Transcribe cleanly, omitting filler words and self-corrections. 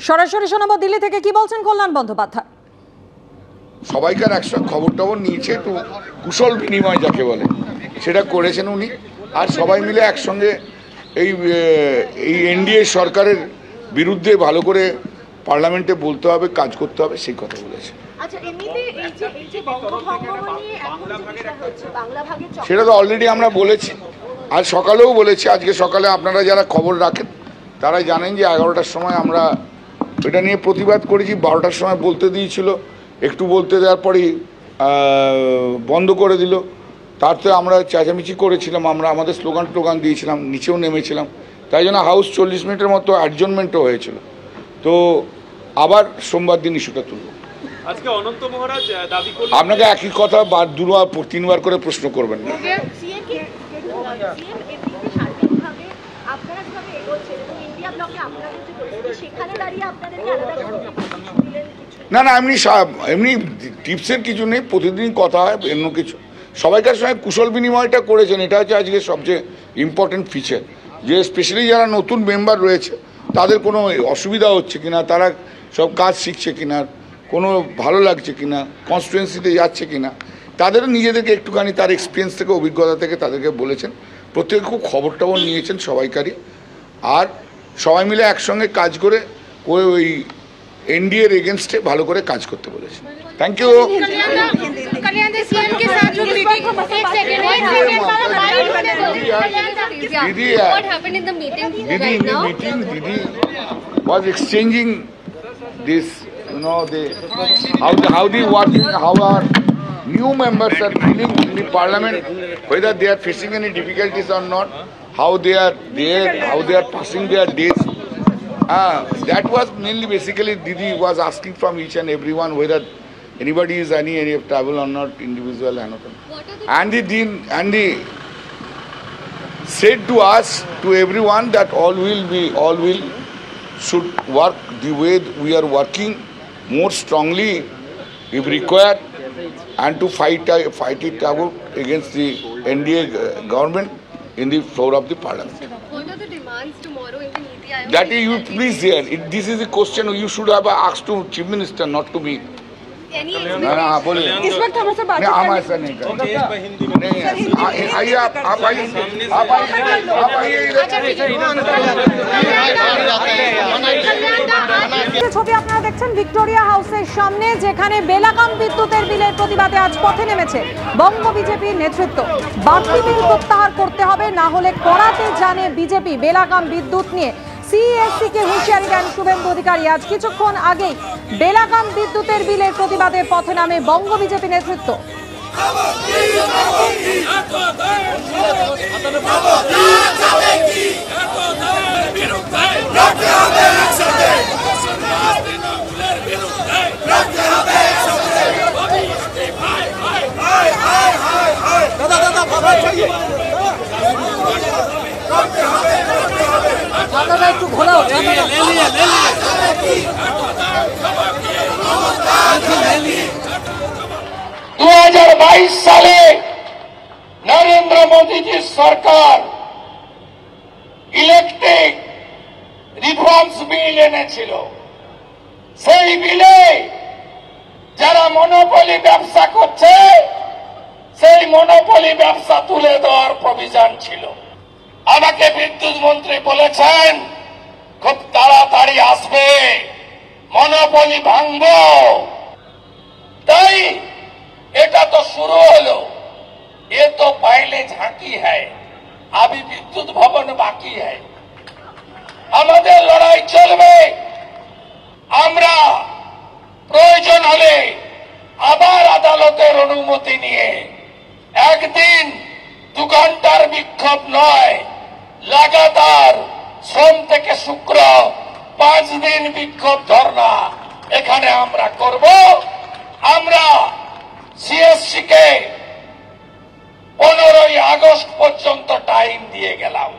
সরাসরি শোনাবো দিল্লি থেকে কি বলছেন কল্যাণ বন্দ্যোপাধ্যায়। সবাইকার একসঙ্গে খবর টবর নিয়েছে, একটু কুশল বিনিময় যাকে বলে সেটা করেছেন উনি। আর সবাই মিলে একসঙ্গে এই এনডিএ সরকারের বিরুদ্ধে ভালো করে পার্লামেন্টে বলতে হবে, কাজ করতে হবে, সেই কথা বলেছে। সেটা তো অলরেডি আমরা বলেছি, আজ সকালেও বলেছি। আজকে সকালে আপনারা যারা খবর রাখেন তারা জানেন যে 11টার সময় আমরা এটা নিয়ে প্রতিবাদ করেছি। 12টার সময় বলতে দিয়েছিল, একটু বলতে দেওয়ার পরেই বন্ধ করে দিল। তাতে আমরা চেঁচামেচি করেছিলাম, আমরা আমাদের স্লোগান দিয়েছিলাম, নিচেও নেমেছিলাম। তাই জন্য হাউস 40 মিনিটের মতো অ্যাডজর্নমেন্টও হয়েছিল। তো আবার সোমবার দিন ইস্যুটা তুলব। আজকে অনন্ত মহারাজ দাবি করলেন, আপনাকে একই কথা দুবার 3বার করে প্রশ্ন করবেন না। না না, এমনি টিপসের কিছু নেই, প্রতিদিন কথা হয় অন্য কিছু। সবাইকার সঙ্গে কুশল বিনিময়টা করেছেন, এটা হচ্ছে আজকে সবচেয়ে ইম্পর্টেন্ট ফিচার। যে স্পেশালি যারা নতুন মেম্বার রয়েছে তাদের কোনো অসুবিধা হচ্ছে কিনা, তারা সব কাজ শিখছে কিনা, কোনো ভালো লাগছে কিনা, কনস্টিটুয়েন্সিতে যাচ্ছে কিনা, তাদেরও নিজেদেরকে একটুখানি তার এক্সপিরিয়েন্স থেকে, অভিজ্ঞতা থেকে তাদেরকে বলেছেন। প্রত্যেকে খুব খবর টবর নিয়েছেন সবাইকারই। আর সবাই মিলে একসঙ্গে কাজ করে ওই এনডিএর এগেনস্টে ভালো করে কাজ করতে বলেছে। Thank you. Didi was exchanging this, how our new members are feeling in the parliament, whether they are facing any difficulties or not, how they are there, how they are passing their days. That was mainly, basically Didi was asking from each and everyone whether anybody is any travel or not, individual and the said to us, to everyone, that all will should work the way we are working, more strongly if required, and to fight it out against the NDA government in the floor of the parliament. What are the demands tomorrow in the Niti Aayog? That is, you please hear. This is a question you should have asked to Chief Minister, not to me. Any ना बोलिए। इस वक्त हमारे नहीं, हम ऐसा नहीं करेंगे। नहीं, आइए आप आइए ছবি আপনারা দেখছেন ভিক্টোরিয়া হাউসের সামনে, যেখানে বেলাগাম বিদ্যুতের বিলের প্রতিবাদে আজ পথে নেমেছে বঙ্গ বিজেপির নেতৃত্ব। বাড়তি বিল প্রত্যাহার করতে হবে, না হলে করাতে জানে বিজেপি। বেলাগাম বিদ্যুৎ নিয়ে সিএসসি কে হুঁশিয়ারি দেন শুভেন্দু অধিকারী। আজ কিছুক্ষণ আগেই বেলাগাম বিদ্যুতের বিলের প্রতিবাদে পথে নামে বঙ্গ বিজেপি নেতৃত্ব। একটু ঘোলাও। 2022 সালে নরেন্দ্র মোদীজির সরকার ইলেকট্রিক রিফর্মস বিল এনেছিল। সেই বিলে যারা মনোপলি ব্যবসা করছে সেই মনোপলি ব্যবসা তুলে দেওয়ার প্রভিশন ছিল। আমাকে বিদ্যুৎ মন্ত্রী বলেছেন খুব তাড়াতাড়ি আসবে, মনোপলি ভাঙব। তাই এটা তো শুরু হলো, ये तो पहले झांकी है, अभी विद्युत भवन बाकी है। আমাদের লড়াই চলবে। আমরা প্রয়োজন হলে আবার আদালতের অনুমতি নিয়ে একদিন 2 ঘন্টার বিক্ষোভ নয়, লাগাতার সোম থেকে শুক্র 5 দিন বিক্ষোভ ধর্ণা এখানে আমরা করব। আমরা সিএসসি কে 15ই আগস্ট পর্যন্ত টাইম দিয়ে গেলাম।